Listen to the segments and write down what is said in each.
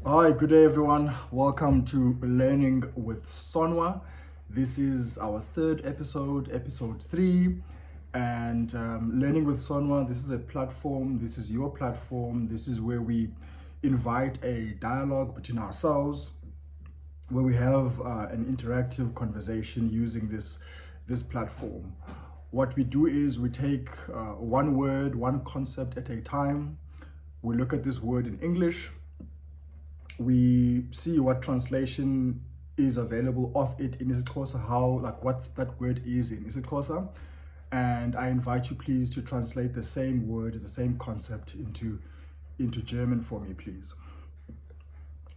Hi, good day everyone. Welcome to Learning with Sonwa. This is our third episode, episode 3. And Learning with Sonwa, this is a platform, this is your platform. This is where we invite a dialogue between ourselves, where we have an interactive conversation using this platform. What we do is we take one word, one concept at a time. We look at this word in English, we see what translation is available of it in isiXhosa, how, like, what that word is in isiXhosa. And I invite you please to translate the same word, the same concept into German for me, please.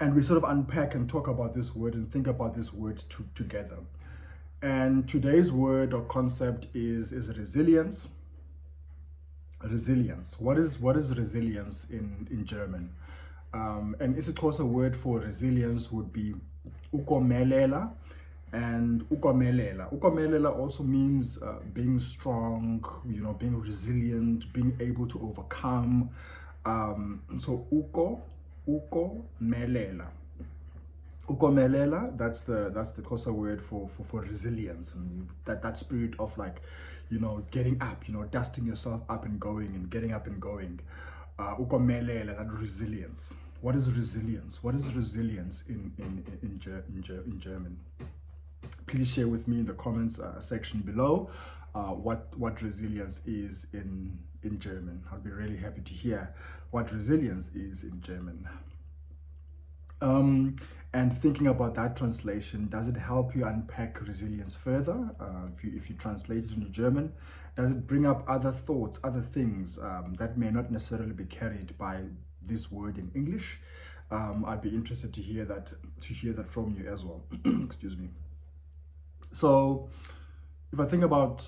And we sort of unpack and talk about this word and think about this word together. And today's word or concept is resilience. Resilience. What is resilience in German? An isiXhosa word for resilience would be Ukomelela. And Ukomelela also means being strong, being resilient, being able to overcome. So Ukomelela. Ukomelela, that's the Xhosa word for resilience, and that spirit of, like, getting up, dusting yourself up and going and getting up and going. Ukomelela, that resilience. What is resilience? What is resilience in German? Please share with me in the comments section below what resilience is in German. I'll be really happy to hear what resilience is in German. And thinking about that translation, does it help you unpack resilience further? If you translate it into German, does it bring up other thoughts, other things that may not necessarily be carried by this word in English? I'd be interested to hear that from you as well. Excuse me. So, if I think about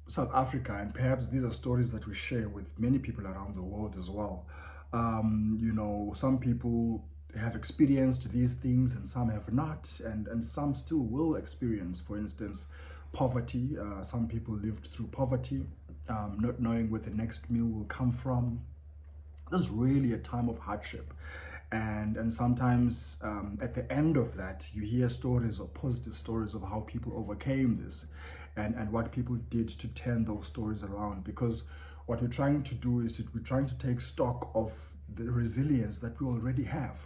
South Africa, and perhaps these are stories that we share with many people around the world as well. Some people have experienced these things and some have not, and some still will experience, for instance, poverty. Some people lived through poverty, not knowing where the next meal will come from. This is really a time of hardship. And sometimes at the end of that, you hear stories or positive stories of how people overcame this and what people did to turn those stories around. Because what we're trying to do is we're trying to take stock of the resilience that we already have,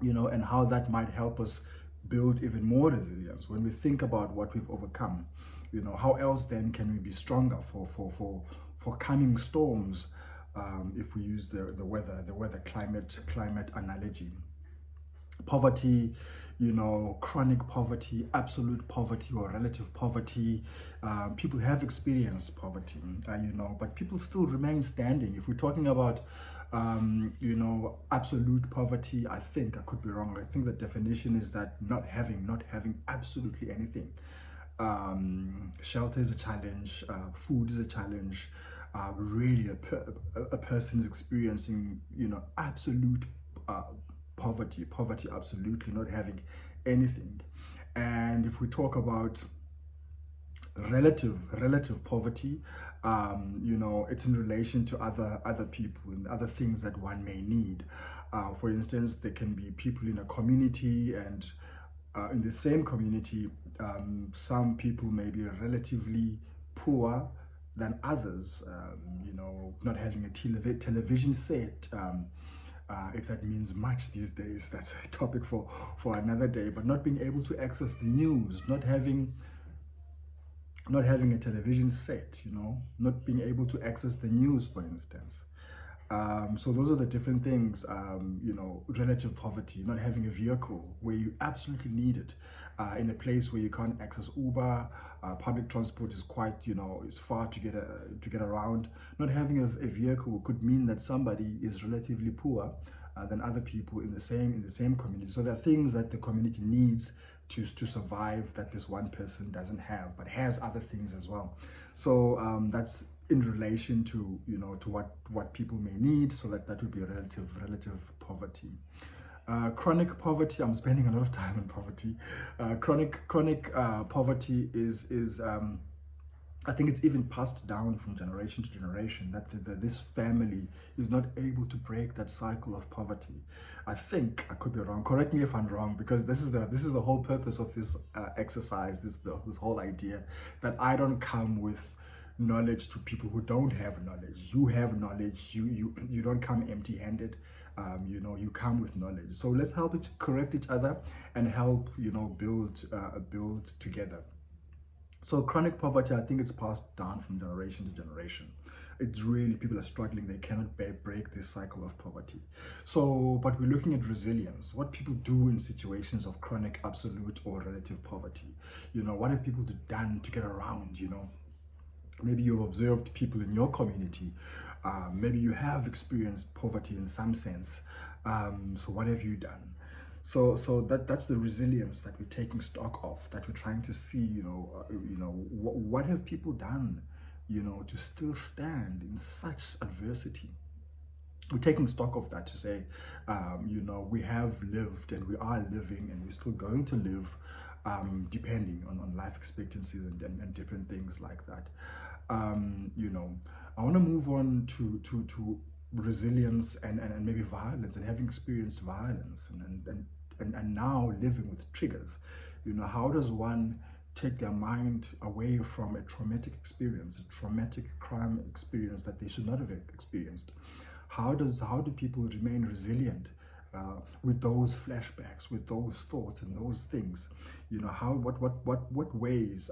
and how that might help us build even more resilience when we think about what we've overcome. How else then can we be stronger for coming storms, if we use the weather climate analogy. Poverty, chronic poverty, absolute poverty, or relative poverty. People have experienced poverty, but people still remain standing. If we're talking about absolute poverty, I think, I could be wrong, I think the definition is that not having absolutely anything. Shelter is a challenge, food is a challenge. Really, a person is experiencing, absolute poverty, absolutely not having anything. And if we talk about relative poverty, it's in relation to other people and other things that one may need. For instance, there can be people in a community, and in the same community, some people may be relatively poor than others, not having a television set, if that means much these days. That's a topic for another day. But not being able to access the news, not having a television set, not being able to access the news, for instance. So those are the different things. Relative poverty, not having a vehicle where you absolutely need it, in a place where you can't access Uber, public transport is quite, it's far to get around. Not having a vehicle could mean that somebody is relatively poor than other people in the same community. So there are things that the community needs to survive that this one person doesn't have, but has other things as well. So that's in relation to, to what people may need. So that would be relative poverty. Chronic poverty, I'm spending a lot of time on poverty. Chronic poverty is I think it's even passed down from generation to generation that this family is not able to break that cycle of poverty. I think I could be wrong. Correct me if I'm wrong, because this is the whole purpose of this exercise. This whole idea that I don't come with knowledge to people who don't have knowledge. You have knowledge. You don't come empty-handed. You come with knowledge. So let's help it correct each other and help build together. So chronic poverty, I think it's passed down from generation to generation. It's really, people are struggling. They cannot break this cycle of poverty. So, but we're looking at resilience. What people do in situations of chronic, absolute, or relative poverty. What have people done to get around, Maybe you've observed people in your community. Maybe you have experienced poverty in some sense. So what have you done? So that's the resilience that we're taking stock of. That we're trying to see. What have people done, to still stand in such adversity. We're taking stock of that to say, we have lived and we are living and we're still going to live, depending on life expectancies and different things like that. I want to move on to resilience and maybe violence, and having experienced violence and now living with triggers. How does one take their mind away from a traumatic experience, a traumatic crime experience that they should not have experienced? How do people remain resilient with those flashbacks, with those thoughts and those things? What ways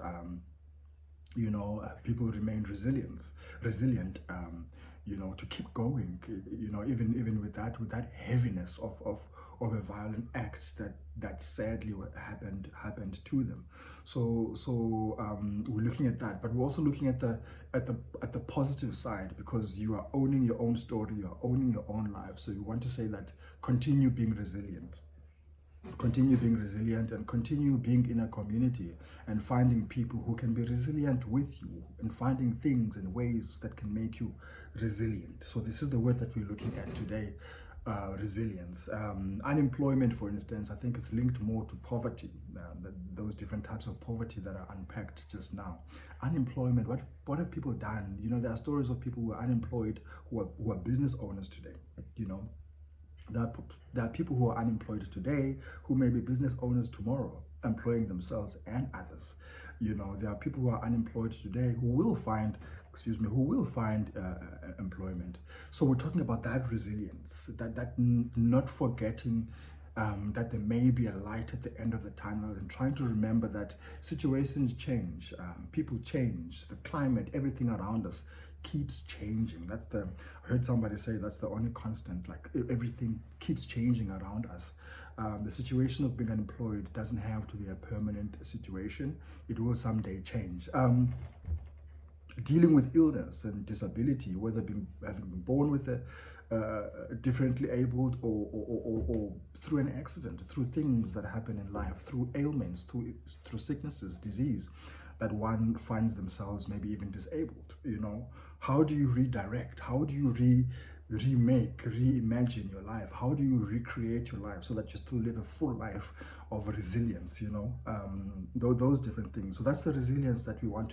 people remain resilient, to keep going, even with that heaviness of a violent act that sadly happened to them. So we're looking at that, but we're also looking at the positive side, because you are owning your own story, you are owning your own life. So you want to say that continue being resilient. Continue being resilient and continue being in a community and finding people who can be resilient with you, and finding things and ways that can make you resilient. So this is the word that we're looking at today, resilience. Unemployment, for instance, I think it's linked more to poverty, those different types of poverty that are unpacked just now. Unemployment, what have people done? There are stories of people who are unemployed, who are business owners today. There are people who are unemployed today who may be business owners tomorrow, employing themselves and others. There are people who are unemployed today who will find employment. So we're talking about that resilience, that not forgetting that there may be a light at the end of the tunnel, and trying to remember that situations change, people change, the climate, everything around us keeps changing. I heard somebody say that's the only constant. Like, everything keeps changing around us. The situation of being unemployed doesn't have to be a permanent situation. It will someday change. Dealing with illness and disability, whether having been born with a differently abled, or through an accident, through things that happen in life, through ailments, through sicknesses, disease, that one finds themselves maybe even disabled. How do you redirect? How do you reimagine your life? How do you recreate your life so that you still live a full life of resilience? Those different things. So that's the resilience that we want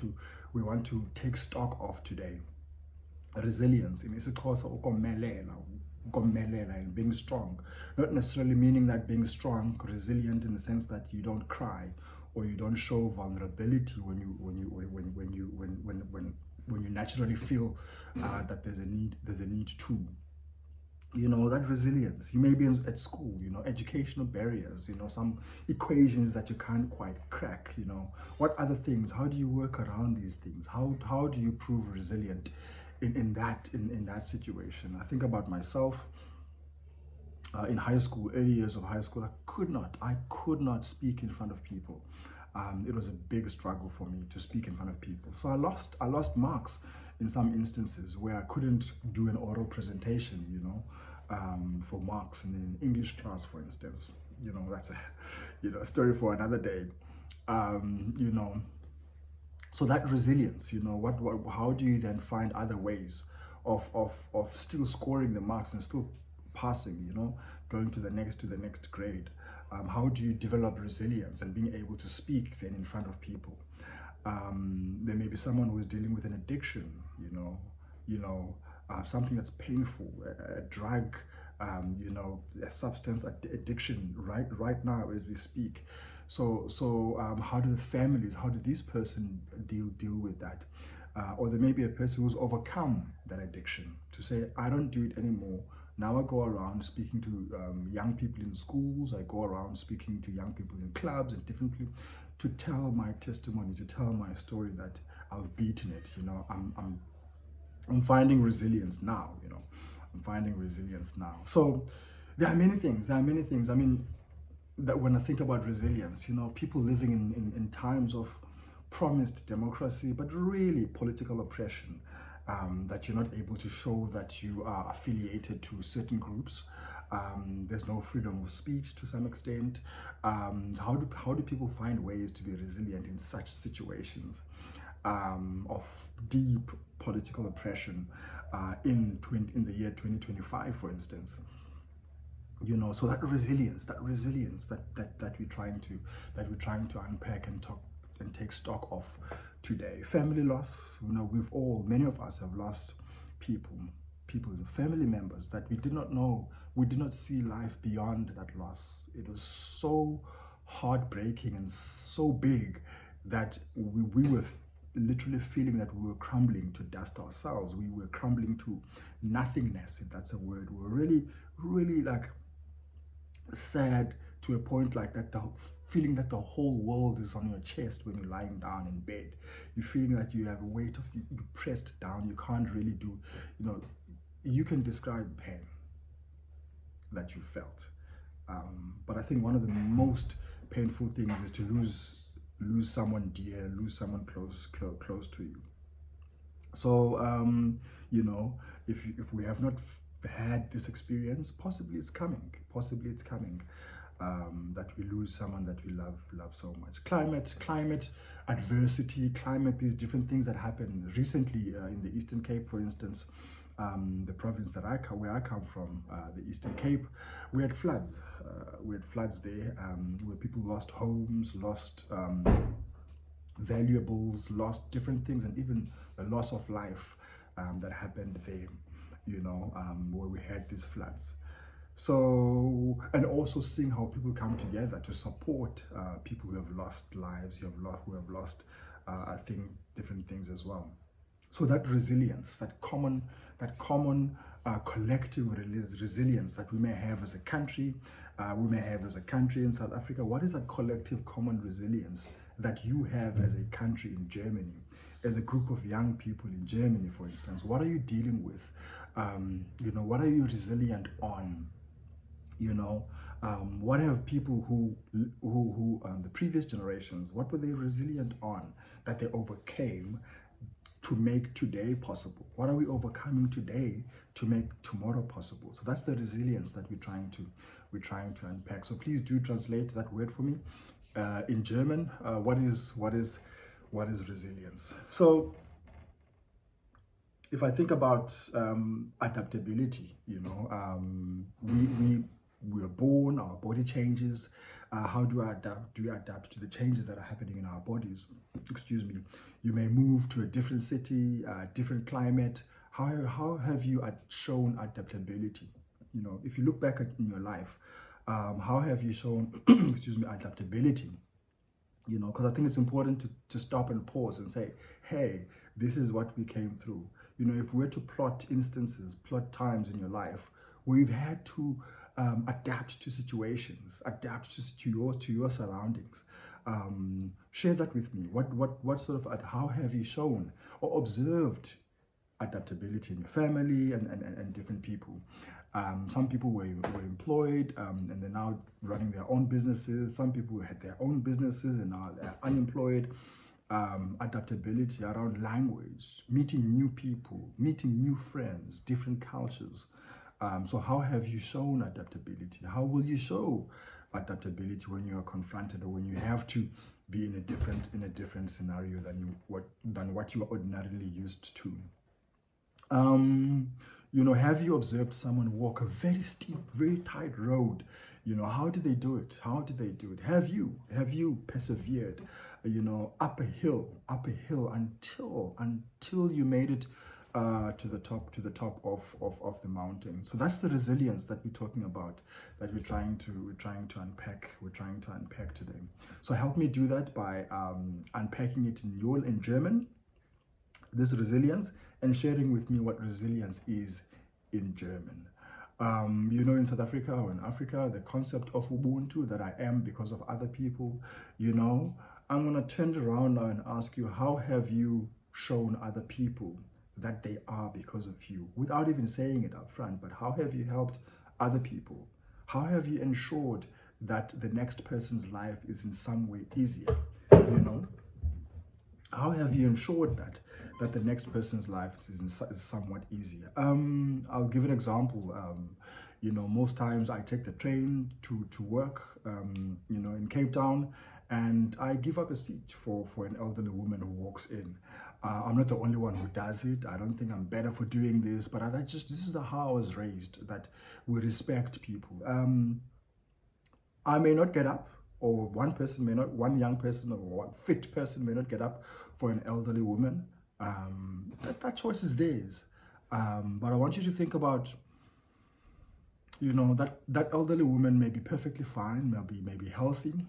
to take stock of today. Resilience in isiXhosa, ukomelela, and being strong, not necessarily meaning that being strong, resilient in the sense that you don't cry or you don't show vulnerability when you naturally feel that there's a need to. That resilience. You may be at school, educational barriers, some equations that you can't quite crack, what other things, how do you work around these things? How do you prove resilient in that situation? I think about myself. In high school, early years of high school, I could not speak in front of people. It was a big struggle for me to speak in front of people. So I lost marks in some instances where I couldn't do an oral presentation, for marks in an English class, for instance. That's a story for another day. So that resilience, how do you then find other ways of still scoring the marks and still passing, going to the next grade? How do you develop resilience and being able to speak then in front of people? There may be someone who is dealing with an addiction, something that's painful, a drug, a substance addiction right now as we speak. So how do the families, how do these person deal with that? Or there may be a person who's overcome that addiction to say, I don't do it anymore. Now I go around speaking to young people in schools. I go around speaking to young people in clubs and differently to tell my testimony, to tell my story that I've beaten it. I'm finding resilience now. I'm finding resilience now. So there are many things. There are many things. I mean, that when I think about resilience, people living in times of promised democracy, but really political oppression, that you're not able to show that you are affiliated to certain groups. There's no freedom of speech to some extent. How do people find ways to be resilient in such situations of deep political oppression in the year 2025, for instance? So that resilience that we're trying to unpack and talk and take stock of today. Family loss, many of us have lost people, family members that we did not know. We did not see life beyond that loss. It was so heartbreaking and so big that we were literally feeling that we were crumbling to dust ourselves. We were crumbling to nothingness, if that's a word. We were really like sad to a point like that, the feeling that the whole world is on your chest when you're lying down in bed. You're feeling that you have a weight of you pressed down. You can't really do, you can describe pain that you felt. But I think one of the most painful things is to lose someone dear, lose someone close to you. So, if we have not had this experience, possibly it's coming. That we lose someone that we love so much. Climate adversity, these different things that happened recently in the Eastern Cape, for instance. The province where I come from, the Eastern Cape, we had floods. There where people lost homes, lost valuables, lost different things, and even the loss of life that happened there, where we had these floods. So, and also seeing how people come together to support people who have lost lives, who have lost, I think, different things as well. So that resilience, that common collective resilience that we may have as a country, in South Africa. What is that collective common resilience that you have as a country in Germany, as a group of young people in Germany, for instance? What are you dealing with? What are you resilient on? What have people who the previous generations, what were they resilient on that they overcame to make today possible? What are we overcoming today to make tomorrow possible? So that's the resilience that we're trying to unpack. So please do translate that word for me in German. What is resilience? So if I think about adaptability, we are born, our body changes. How do I adapt? Do you adapt to the changes that are happening in our bodies? Excuse me. You may move to a different city, different climate. How have you shown adaptability? If you look back in your life, how have you shown, adaptability? Because I think it's important to stop and pause and say, hey, this is what we came through. If we're to plot times in your life where you've had to adapt to situations, adapt to your surroundings, share that with me. What sort of, how have you shown or observed adaptability in your family and different people? Some people were employed and they're now running their own businesses. Some people had their own businesses and now they're unemployed. Adaptability around language, meeting new people, meeting new friends, different cultures. So how have you shown adaptability? How will you show adaptability when you are confronted or when you have to be in a different scenario than what you are ordinarily used to? Have you observed someone walk a very steep, very tight road You know, how did they do it? How did they do it? Have you persevered, up a hill until you made it to the top of the mountain. So that's the resilience that we're talking about, that we're trying to unpack today. So help me do that by unpacking it in German, this resilience, and sharing with me what resilience is in German. In South Africa or in Africa, the concept of Ubuntu, that I am because of other people, I'm going to turn it around now and ask you, how have you shown other people that they are because of you, without even saying it up front? But how have you helped other people? How have you ensured that the next person's life is in some way easier? How have you ensured that the next person's life is somewhat easier? I'll give an example. Most times I take the train to work, in Cape Town, and I give up a seat for an elderly woman who walks in. I'm not the only one who does it. I don't think I'm better for doing this, but this is how I was raised, that we respect people. I may not get up, or one young person or one fit person may not get up for an elderly woman. That choice is theirs. But I want you to think about, that elderly woman may be perfectly fine, may be healthy,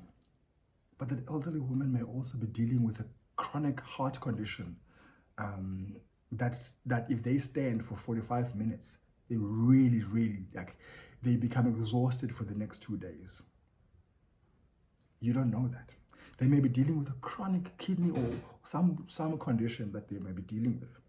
but that elderly woman may also be dealing with a chronic heart condition. That if they stand for 45 minutes, they really, really, they become exhausted for the next 2 days. You don't know that. They may be dealing with a chronic kidney or some condition that they may be dealing with.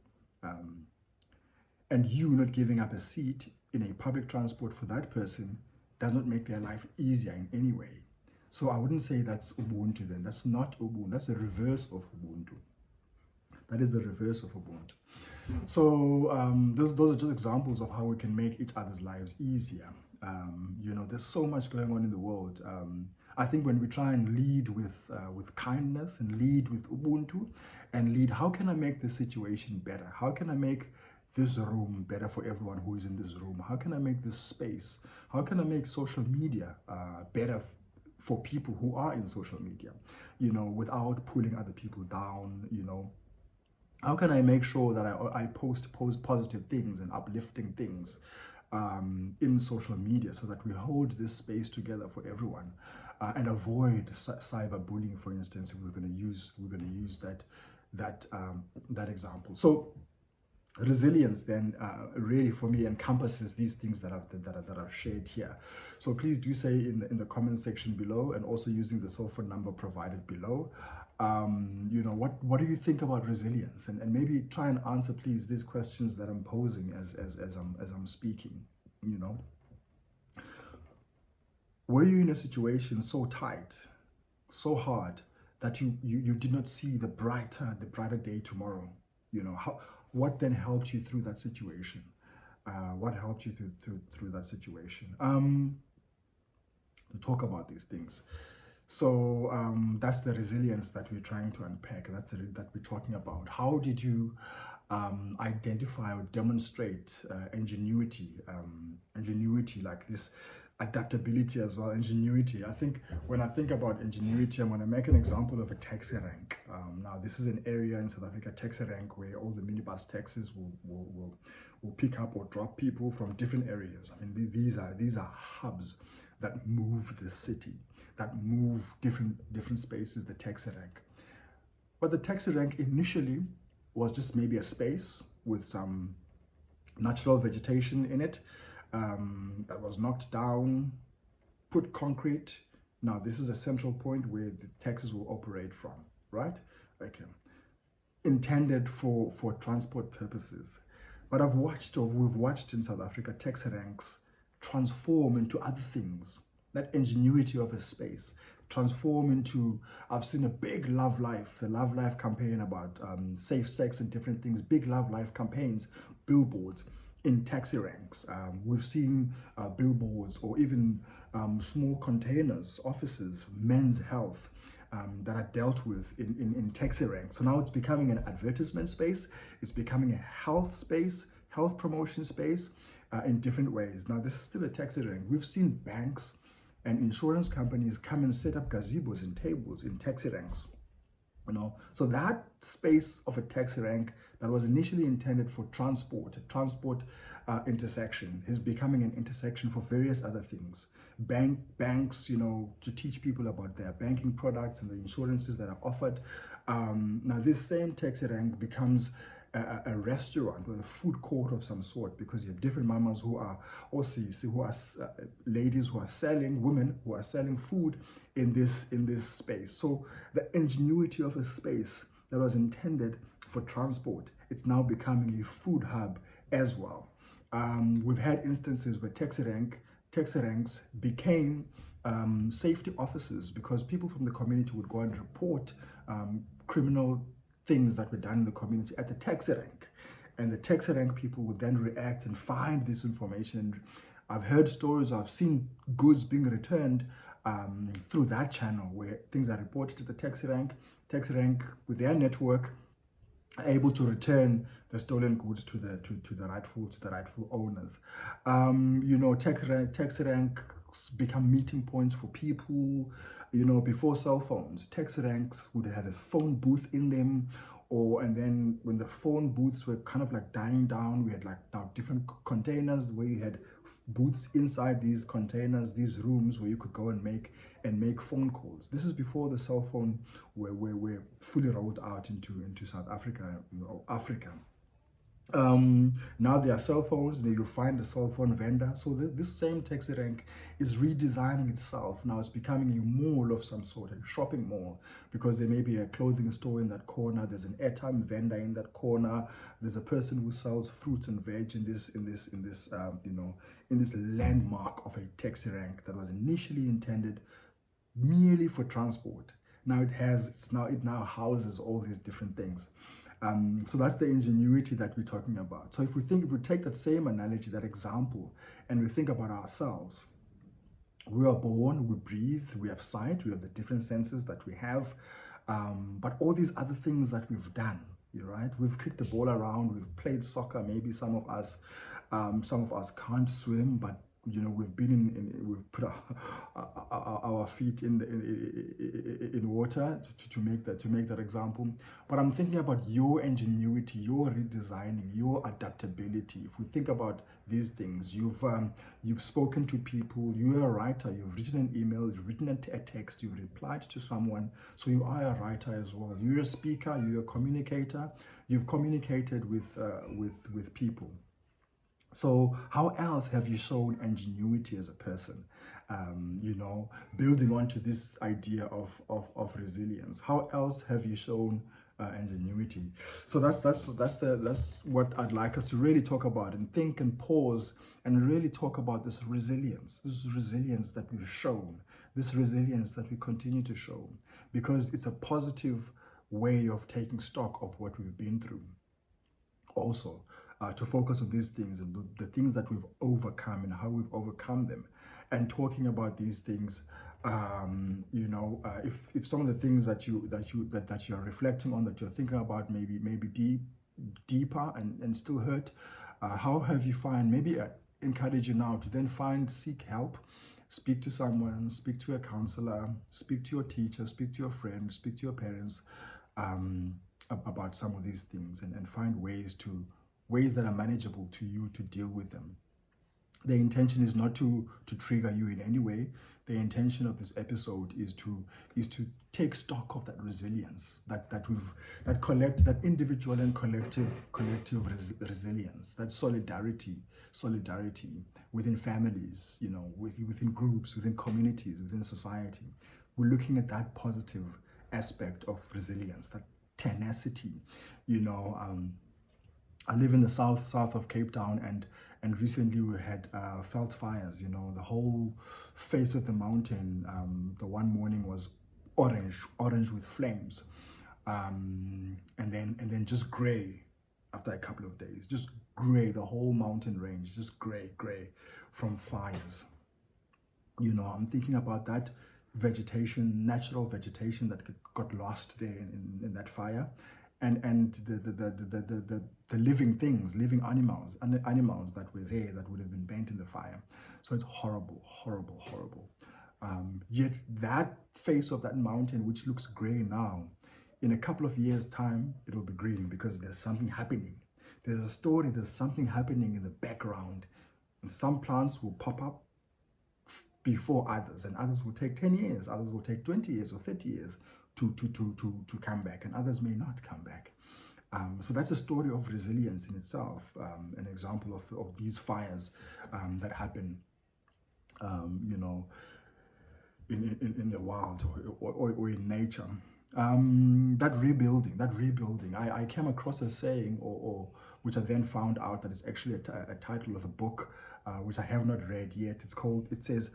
And you not giving up a seat in a public transport for that person does not make their life easier in any way. So I wouldn't say that's Ubuntu then. That's not Ubuntu. That's the reverse of Ubuntu. That is the reverse of Ubuntu. So those are just examples of how we can make each other's lives easier. There's so much going on in the world. I think when we try and lead with kindness and lead with Ubuntu and lead, how can I make this situation better? How can I make this room better for everyone who is in this room? How can I make this space? How can I make social media better for people who are in social media, without pulling other people down? How can I make sure that I post positive things and uplifting things in social media, so that we hold this space together for everyone, and avoid cyberbullying, for instance, if we're going to use that example. So resilience then really for me encompasses these things that I've shared here. So please do say in the comment section below, and also using the cell phone number provided below, what do you think about resilience? And maybe try and answer, please, these questions that I'm posing as I'm speaking. Were you in a situation so tight, so hard, that you did not see the brighter day tomorrow? What then helped you through that situation? What helped you through that situation? To talk about these things. So that's the resilience that we're trying to unpack. That we're talking about. How did you identify or demonstrate ingenuity, like this adaptability as well, ingenuity? I think when I think about ingenuity, I'm going to make an example of a taxi rank. Now, this is an area in South Africa, taxi rank, where all the minibus taxis will pick up or drop people from different areas. I mean, these are hubs that move the city, that move different spaces, the taxi rank. But the taxi rank initially was just maybe a space with some natural vegetation in it, that was knocked down, put concrete. Now this is a central point where the taxis will operate from, right? Okay. Intended for transport purposes. But we've watched in South Africa taxi ranks transform into other things. That ingenuity of a space transform into, I've seen a big Love Life, the Love Life campaign about safe sex and different things, big Love Life campaigns, billboards in taxi ranks. We've seen billboards, or even small containers, offices, men's health, that are dealt with in taxi ranks. So now it's becoming an advertisement space, it's becoming a health space, health promotion space, in different ways. Now this is still a taxi rank. We've seen banks and insurance companies come and set up gazebos and tables in taxi ranks. So that space of a taxi rank that was initially intended for transport, a transport intersection, is becoming an intersection for various other things. Banks, to teach people about their banking products and the insurances that are offered. Now this same taxi rank becomes a restaurant with a food court of some sort, because you have different mamas who are, or who are ladies who are selling, women who are selling food in this space. So the ingenuity of a space that was intended for transport, it's now becoming a food hub as well. We've had instances where taxi ranks became safety officers, because people from the community would go and report criminal things that were done in the community at the taxi rank, and the taxi rank people would then react and find this information. I've heard stories, I've seen goods being returned through that channel, where things are reported to the taxi rank with their network are able to return the stolen goods to the rightful owners. Taxi ranks become meeting points for people. Before cell phones, taxi ranks would have a phone booth in them, and then when the phone booths were kind of like dying down, we had like now different containers where you had booths inside these containers, these rooms where you could go and make phone calls. This is before the cell phone were fully rolled out into South Africa, Africa. Now there are cell phones, then you find a cell phone vendor. So this same taxi rank is redesigning itself. Now it's becoming a mall of some sort, a shopping mall, because there may be a clothing store in that corner, there's an airtime vendor in that corner, there's a person who sells fruits and veg in this landmark of a taxi rank that was initially intended merely for transport. Now it now houses all these different things. So that's the ingenuity that we're talking about. So if we take that same analogy, that example, and we think about ourselves, we are born, we breathe, we have sight, we have the different senses that we have, but all these other things that we've done, right? We've kicked the ball around, we've played soccer, maybe some of us can't swim, but we've been we've put our feet in water to make that example. But I'm thinking about your ingenuity, your redesigning, your adaptability. If we think about these things, you've spoken to people, you're a writer, you've written an email, you've written a text, you've replied to someone, so you are a writer as well. You're a speaker, you're a communicator, you've communicated with people. So how else have you shown ingenuity as a person? Building onto this idea of resilience. How else have you shown ingenuity? So that's what I'd like us to really talk about, and think and pause and really talk about this resilience that we've shown, this resilience that we continue to show, because it's a positive way of taking stock of what we've been through. Also, to focus on these things and the things that we've overcome and how we've overcome them, and talking about these things. If some of the things that you're reflecting on, that you're thinking about, maybe deeper and still hurt, how have you found? Maybe encourage you now to then seek help, speak to someone, speak to a counselor, speak to your teacher, speak to your friend, speak to your parents about some of these things, and find ways that are manageable to you to deal with them. The intention is not to trigger you in any way. The intention of this episode is to take stock of that resilience, that individual and collective resilience, that solidarity within families, within groups, within communities, within society. We're looking at that positive aspect of resilience, that tenacity. I live in the south of Cape Town, and recently we had felt fires. The whole face of the mountain, the one morning was orange with flames, and then just gray after a couple of days, just gray, the whole mountain range, just gray from fires. I'm thinking about that vegetation, natural vegetation that got lost there in that fire, and the living things, living animals that were there that would have been burnt in the fire. So it's horrible. Yet that face of that mountain, which looks gray now, in a couple of years' time, it'll be green because there's something happening. There's a story, there's something happening in the background. And some plants will pop up before others, and others will take 10 years, others will take 20 years or 30 years to come back, and others may not come back. So that's a story of resilience in itself, an example of these fires that happen, you know, in the wild or in nature. That rebuilding. I came across a saying, or which I then found out that it's actually a title of a book, which I have not read yet. It says,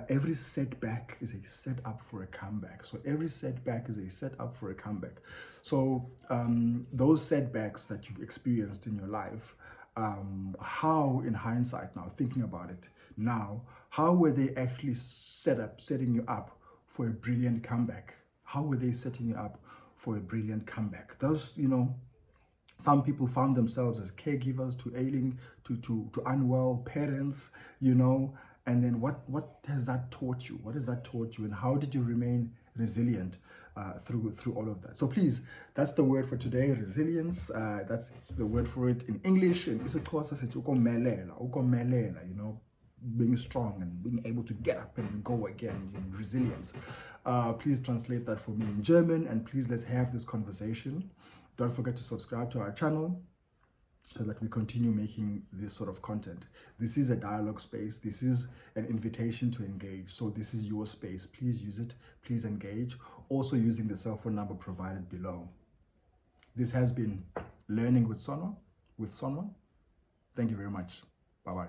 every setback is a setup for a comeback. So every setback is a setup for a comeback. So those setbacks that you've experienced in your life, how in hindsight now, thinking about it now, how were they actually setting you up for a brilliant comeback? How were they setting you up for a brilliant comeback? Those, some people found themselves as caregivers to ailing, to unwell parents, and then what has that taught you? What has that taught you? And how did you remain resilient through all of that? So please, that's the word for today, resilience. That's the word for it in English. And it's ukomelela, being strong and being able to get up and go again, resilience. Please translate that for me in German, and please let's have this conversation. Don't forget to subscribe to our channel so that we continue making this sort of content. This is a dialogue space. This is an invitation to engage. So this is your space. Please use it. Please engage. Also using the cell phone number provided below. This has been Learning with Sonwa. Thank you very much. Bye-bye.